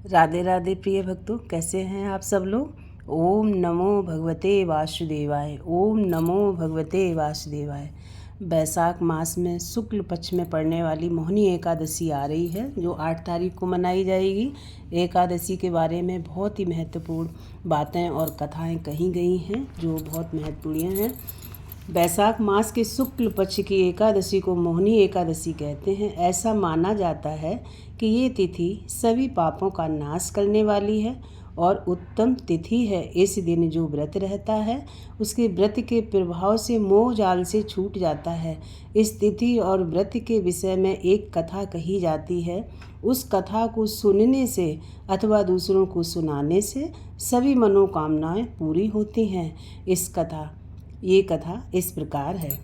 राधे राधे प्रिय भक्तों, कैसे हैं आप सब लोग। ओम नमो भगवते वासुदेवाय। ओम नमो भगवते वासुदेवाय। बैसाख मास में शुक्ल पक्ष में पड़ने वाली मोहिनी एकादशी आ रही है, जो 8 तारीख को मनाई जाएगी। एकादशी के बारे में बहुत ही महत्वपूर्ण बातें और कथाएं कही गई हैं, जो बहुत महत्वपूर्ण हैं। बैसाख मास के शुक्ल पक्ष की एकादशी को मोहिनी एकादशी कहते हैं। ऐसा माना जाता है कि ये तिथि सभी पापों का नाश करने वाली है और उत्तम तिथि है। इस दिन जो व्रत रहता है उसके व्रत के प्रभाव से मोह जाल से छूट जाता है। इस तिथि और व्रत के विषय में एक कथा कही जाती है। उस कथा को सुनने से अथवा दूसरों को सुनाने से सभी मनोकामनाएं पूरी होती हैं। ये कथा इस प्रकार है।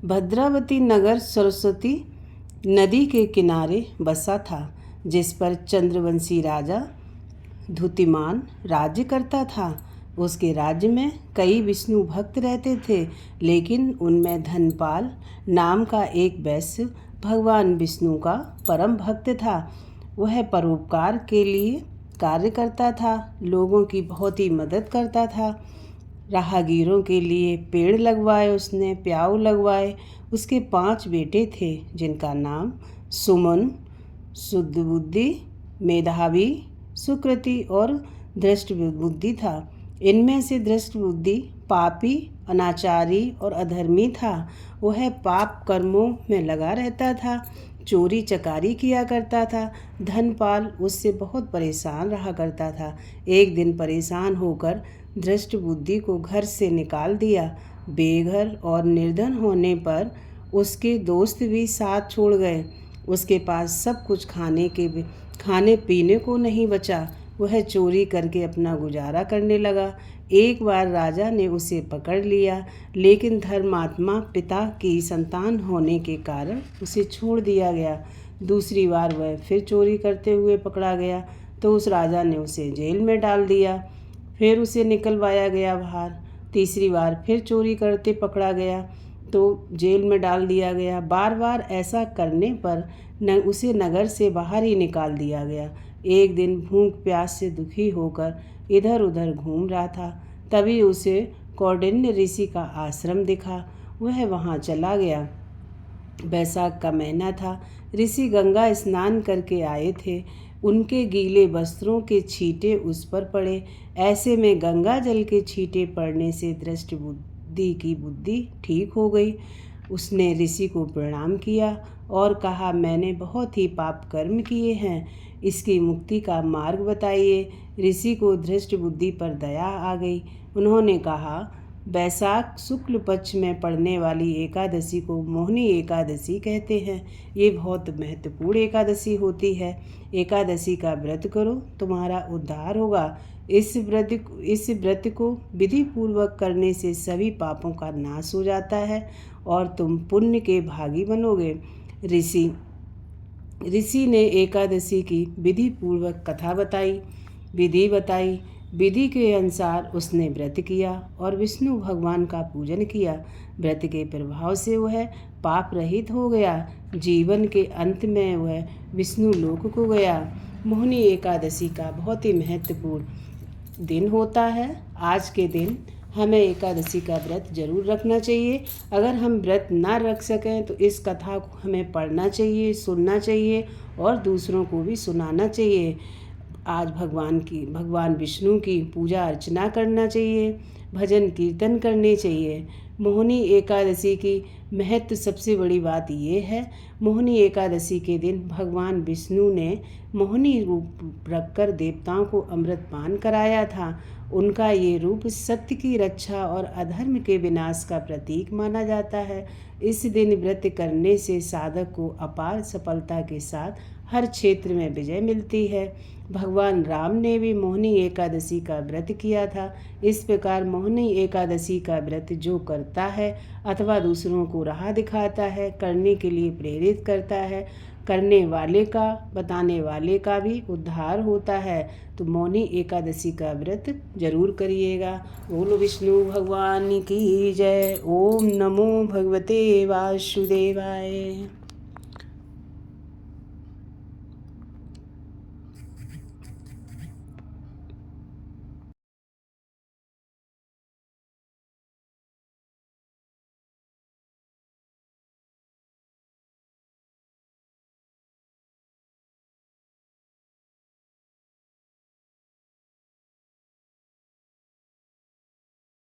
भद्रावती नगर सरस्वती नदी के किनारे बसा था, जिस पर चंद्रवंशी राजा धुतिमान राज्य करता था। उसके राज्य में कई विष्णु भक्त रहते थे, लेकिन उनमें धनपाल नाम का एक वैश्य भगवान विष्णु का परम भक्त था। वह परोपकार के लिए कार्य करता था, लोगों की बहुत ही मदद करता था। राहगीरों के लिए पेड़ लगवाए उसने, प्याऊ लगवाए। उसके 5 बेटे थे, जिनका नाम सुमन, शुद्धबुद्धि, मेधावी, सुकृति और दृष्टबुद्धि था। इनमें से दृष्टबुद्धि पापी, अनाचारी और अधर्मी था। वह पाप कर्मों में लगा रहता था, चोरी चकारी किया करता था। धनपाल उससे बहुत परेशान रहा करता था। एक दिन परेशान होकर दृष्टबुद्धि को घर से निकाल दिया। बेघर और निर्धन होने पर उसके दोस्त भी साथ छोड़ गए। उसके पास सब कुछ खाने पीने को नहीं बचा। वह चोरी करके अपना गुजारा करने लगा। एक बार राजा ने उसे पकड़ लिया, लेकिन धर्मात्मा पिता की संतान होने के कारण उसे छोड़ दिया गया। दूसरी बार वह फिर चोरी करते हुए पकड़ा गया, तो उस राजा ने उसे जेल में डाल दिया। फिर उसे निकलवाया गया बाहर। तीसरी बार फिर चोरी करते पकड़ा गया, तो जेल में डाल दिया गया। बार बार ऐसा करने पर उसे नगर से बाहर ही निकाल दिया गया। एक दिन भूख प्यास से दुखी होकर इधर उधर घूम रहा था, तभी उसे कौंडिन्य ऋषि का आश्रम दिखा। वह वहाँ चला गया। बैसाख का महीना था। ऋषि गंगा स्नान करके आए थे। उनके गीले वस्त्रों के छींटे उस पर पड़े। ऐसे में गंगा जल के छींटे पड़ने से दृष्टबुद्धि की बुद्धि ठीक हो गई। उसने ऋषि को प्रणाम किया और कहा, मैंने बहुत ही पाप कर्म किए हैं, इसकी मुक्ति का मार्ग बताइए। ऋषि को दृष्टबुद्धि पर दया आ गई। उन्होंने कहा, बैसाख शुक्ल पक्ष में पड़ने वाली एकादशी को मोहिनी एकादशी कहते हैं। ये बहुत महत्वपूर्ण एकादशी होती है। एकादशी का व्रत करो, तुम्हारा उद्धार होगा। इस व्रत को विधि पूर्वक करने से सभी पापों का नाश हो जाता है और तुम पुण्य के भागी बनोगे। ऋषि ने एकादशी की विधि पूर्वक कथा बताई, विधि बताई। विधि के अनुसार उसने व्रत किया और विष्णु भगवान का पूजन किया। व्रत के प्रभाव से वह पाप रहित हो गया। जीवन के अंत में वह विष्णु लोक को गया। मोहिनी एकादशी का बहुत ही महत्वपूर्ण दिन होता है। आज के दिन हमें एकादशी का व्रत जरूर रखना चाहिए। अगर हम व्रत ना रख सकें तो इस कथा को हमें पढ़ना चाहिए, सुनना चाहिए और दूसरों को भी सुनाना चाहिए। आज भगवान विष्णु की पूजा अर्चना करना चाहिए, भजन कीर्तन करने चाहिए। मोहिनी एकादशी की महत्व सबसे बड़ी बात ये है, मोहिनी एकादशी के दिन भगवान विष्णु ने मोहिनी रूप रखकर देवताओं को अमृत पान कराया था। उनका ये रूप सत्य की रक्षा और अधर्म के विनाश का प्रतीक माना जाता है। इस दिन व्रत करने से साधक को अपार सफलता के साथ हर क्षेत्र में विजय मिलती है। भगवान राम ने भी मोहिनी एकादशी का व्रत किया था। इस प्रकार मोहिनी एकादशी का व्रत जो करता है अथवा दूसरों को राह दिखाता है, करने के लिए प्रेरित करता है, करने वाले का, बताने वाले का भी उद्धार होता है। तो मोहिनी एकादशी का व्रत जरूर करिएगा। बोलो विष्णु भगवान की जय। ओम नमो भगवते वासुदेवाय।